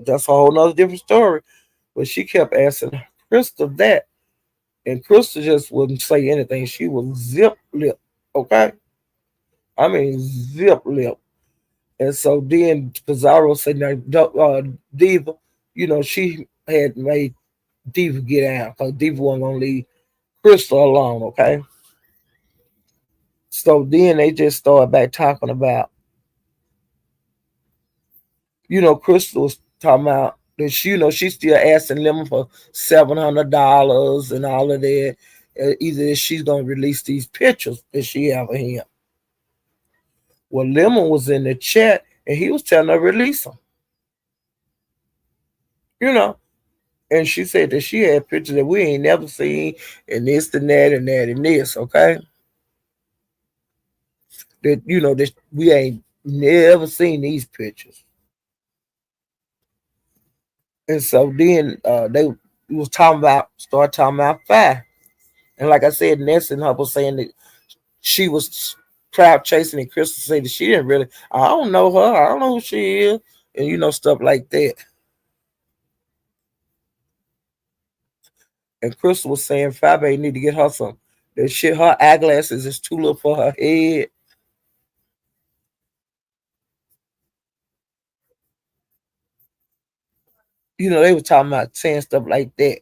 a whole nother different story. But she kept asking Krista that, and Krista just wouldn't say anything. She was zip lip, okay? I mean zip lip. And so then Pizarro said, "Now, Diva, she had made Diva get out because Diva wasn't gonna leave Krista alone, okay?" So then they just started back talking about, Krista was talking about that she's still asking Lemon for $700 and all of that. Either she's gonna release these pictures that she have of him. Well, Lemon was in the chat and he was telling her to release them. You know, and she said that she had pictures that we ain't never seen, and this and that and that and this. Okay, that we ain't never seen these pictures. And so then they was start talking about fire. And like I said, Nessa and her was saying that she was crowd chasing, and Crystal said that she didn't really, I don't know her, I don't know who she is, and stuff like that. And Crystal was saying Fabe need to get her some that shit. Her eyeglasses is too little for her head. They were talking about saying stuff like that.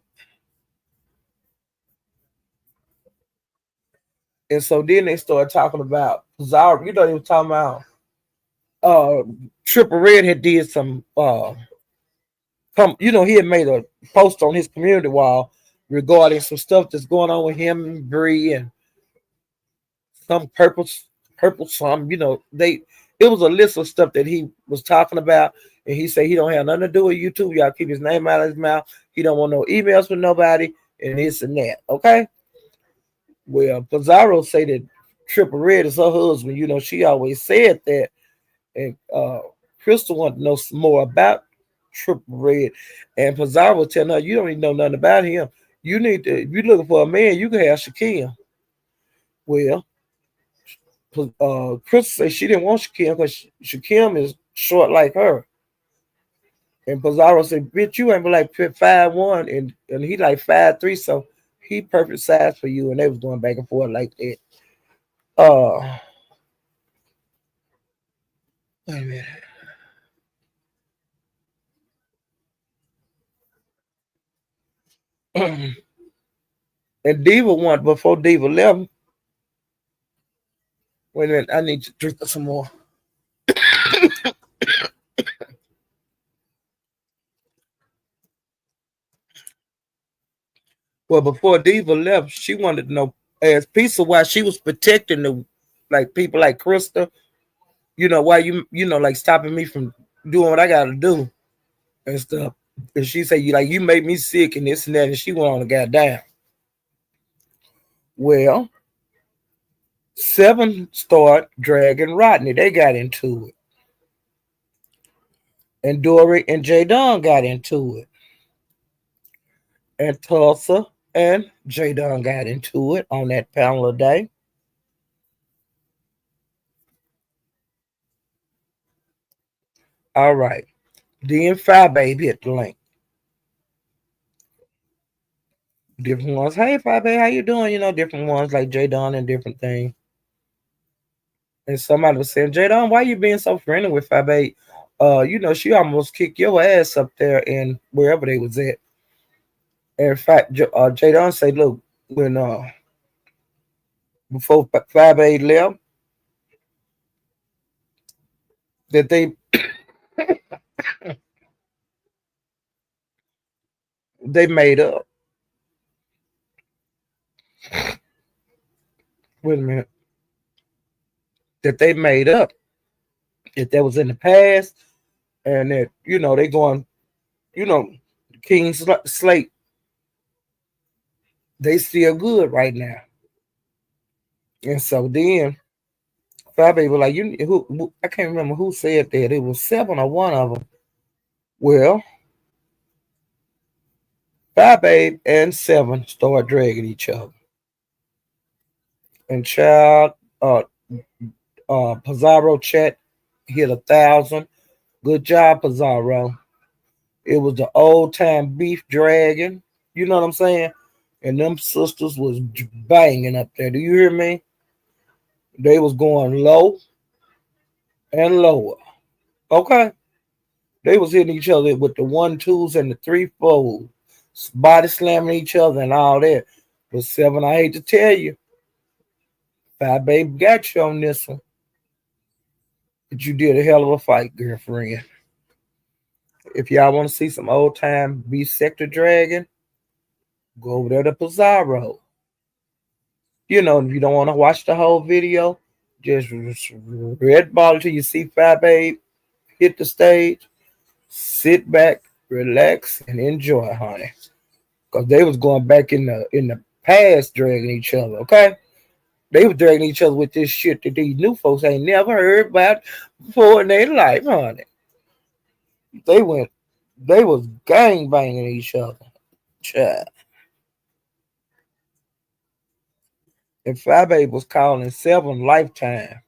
And so then they started talking about Pizarro. They were talking about Triple Red had did some he had made a post on his community wall regarding some stuff that's going on with him and Bree and some purple some, they it was a list of stuff that he was talking about, and he said he don't have nothing to do with YouTube. Y'all keep his name out of his mouth. He don't want no emails from nobody and this and that. Okay. Well, Pizarro say that Triple Red is her husband. She always said that. And Crystal wanted to know some more about Triple Red, and Pizarro was telling her, "You don't even know nothing about him. You need to. If you're looking for a man, you can have Shaquille." Well, Crystal said she didn't want Shaquille because Shaquille is short like her. And Pizarro said, "Bitch, you ain't but like 5'1", and he like 5'3", so he perfect size for you." And they was going back and forth like that. Uh, Wait a minute. And Diva wanted before Diva left. Wait a minute, I need to drink some more. Well, before Diva left, she wanted to know as piece of why she was protecting the like people like Krista. Why like stopping me from doing what I gotta do and stuff. And she said you made me sick and this and that, and she went on and got down. Well, Seven started dragging Rodney. They got into it. And Dory and J Don got into it. And Tulsa and J Don got into it on that panel day. All right. Then Fire Baby hit the link. Different ones. Hey, Fire Baby, how you doing? Different ones like J Don and different things. And somebody was saying, J Don, why you being so friendly with Fire Baby? She almost kicked your ass up there and wherever they was at. And in fact, J Don said, look, when before Fire Baby left, that they made up. Wait a minute. That they made up. That was in the past, and that they going, King Slate, they still good right now. And so then Fabi was like, who I can't remember who said that. It was Seven or one of them. Well, Fabi and Seven started dragging each other. And child, Pizarro chat hit 1,000. Good job, Pizarro. It was the old time beef dragon. You know what I'm saying? And them sisters was banging up there. Do you hear me? They was going low and lower. Okay. They was hitting each other with the 1-2s and the 3-4s, body slamming each other and all that. But Seven, I hate to tell you, Five Baby got you on this one. But you did a hell of a fight, girlfriend. If y'all want to see some old time beef sector dragon, go over there to Pizarro. If you don't want to watch the whole video, just red ball until you see Five Babe hit the stage. Sit back, relax, and enjoy, honey. Cause they was going back in the past dragging each other, okay? They was dragging each other with this shit that these new folks ain't never heard about before in their life, honey. They was gang banging each other. Child. And Five Babe was calling Seven lifetime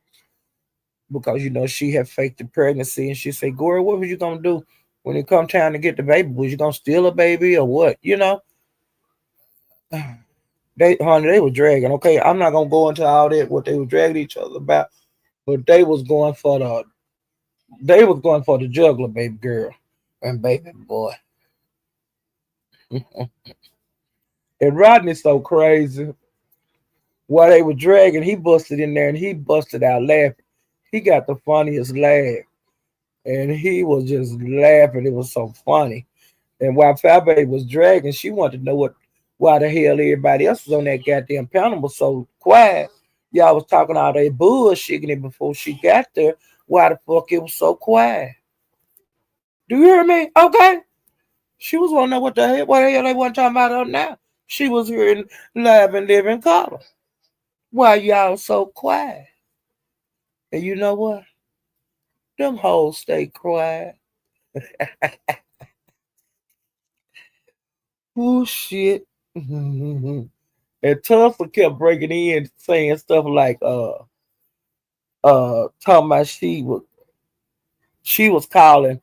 because she had faked the pregnancy, and she said, Gory, what was you gonna do when it come time to get the baby? Was you gonna steal a baby or what? They were dragging. Okay, I'm not gonna go into all that what they were dragging each other about, but they was going for the juggler, baby girl and baby boy. And Rodney's so crazy. While they were dragging, he busted in there and he busted out laughing. He got the funniest laugh, and he was just laughing. It was so funny. And while Fabe was dragging, she wanted to know why the hell everybody else was on that goddamn panel was so quiet. Y'all was talking all that bullshitting it before she got there. Why the fuck it was so quiet? Do you hear me? Okay. She was wondering what the hell they want talking about her now. She was hearing live and living color. Why y'all so quiet? And you know what? Them hoes stay quiet. Oh shit. And Tulsa kept breaking in saying stuff like talking about she was calling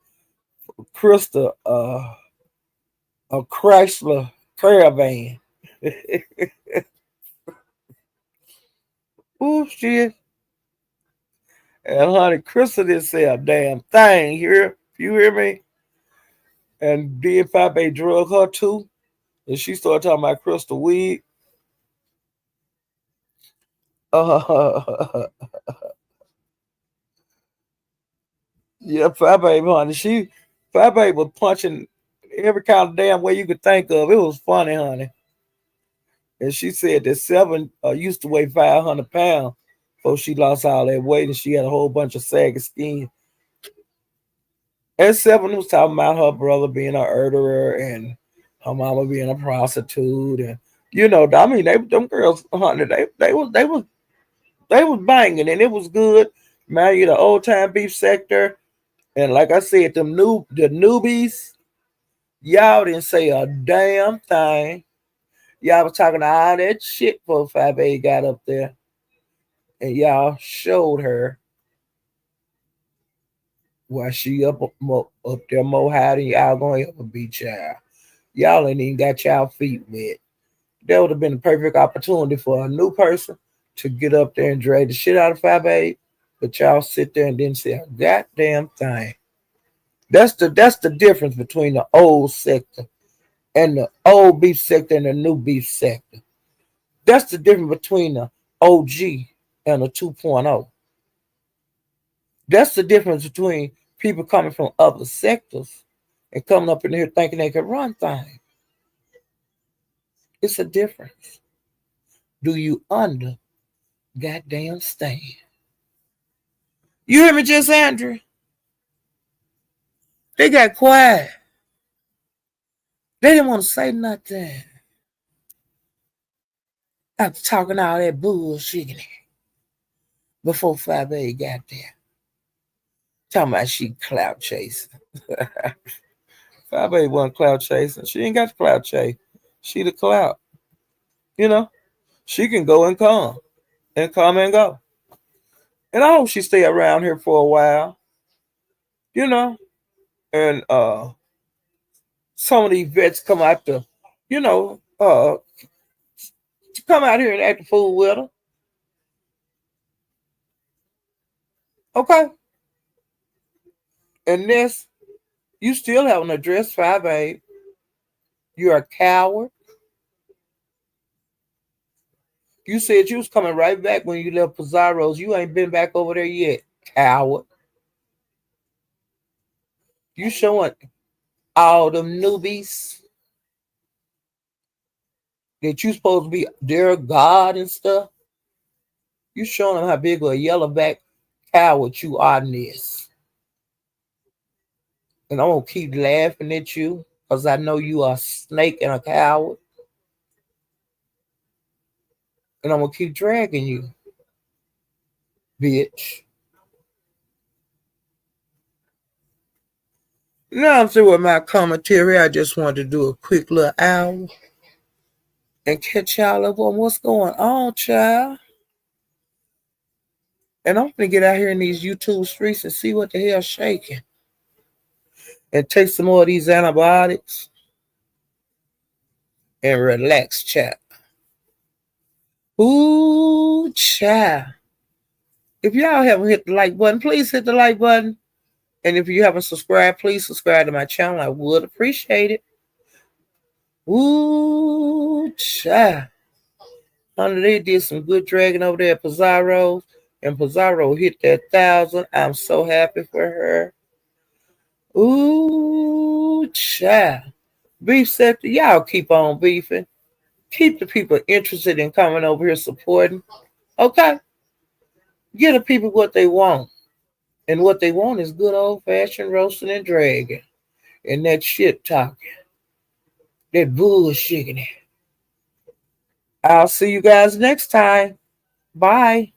Krista a Chrysler caravan. Oh shit. And honey, Krista didn't say a damn thing. You hear me? And then Fabe drug her too. And she started talking about Crystal Weed. Uh, yeah, Fabe, honey. Fabe was punching every kind of damn way you could think of. It was funny, honey. And she said that Seven used to weigh 500 pounds before she lost all that weight, and she had a whole bunch of saggy skin. And Seven was talking about her brother being a murderer and her mama being a prostitute, and I mean, them girls, honey, they was banging, and it was good. Man, the old time beef sector, and like I said, the newbies, y'all didn't say a damn thing. Y'all was talking all that shit before 5A got up there, and y'all showed her why she up there more high than y'all gonna ever be, child. Y'all ain't even got y'all feet wet. That would have been a perfect opportunity for a new person to get up there and drag the shit out of 5A, but y'all sit there and didn't say a goddamn thing. That's the difference between the old sector and the old beef sector and the new beef sector. That's the difference between the OG and the 2.0. That's the difference between people coming from other sectors and coming up in here thinking they can run things. It's a difference. Do you under goddamn stand? You hear me, just Andrew? They got quiet. They didn't want to say nothing after talking all that bullshit before 5A got there. Talking about she clout chasing. 5A wasn't clout chasing. She ain't got the clout chase. She the clout. She can go and come and go. And I hope she stay around here for a while. And some of these vets come out to come out here and act the fool with her. Okay. And this, you still haven't addressed 5A. You're a coward. You said you was coming right back when you left Pizaro's. You ain't been back over there yet, coward. You showing all them newbies that you supposed to be their God and stuff. You showing them how big of a yellowback coward you are in this. And I'm going to keep laughing at you because I know you are a snake and a coward. And I'm going to keep dragging you, bitch. Now I'm through with my commentary. I just wanted to do a quick little hour and catch y'all up on what's going on, child. And I'm going to get out here in these YouTube streets and see what the hell's shaking. And take some more of these antibiotics and relax, child. Ooh, child. If y'all haven't hit the like button, please hit the like button. And if you haven't subscribed, please subscribe to my channel. I would appreciate it. Ooh, child. Honey, they did some good dragging over there at Pizaro. And Pizaro hit that 1,000. I'm so happy for her. Ooh, child. Beef sector, y'all keep on beefing. Keep the people interested in coming over here supporting. Okay? Give the people what they want. And what they want is good old-fashioned roasting and dragging. And that shit talking. That bullshitting. I'll see you guys next time. Bye.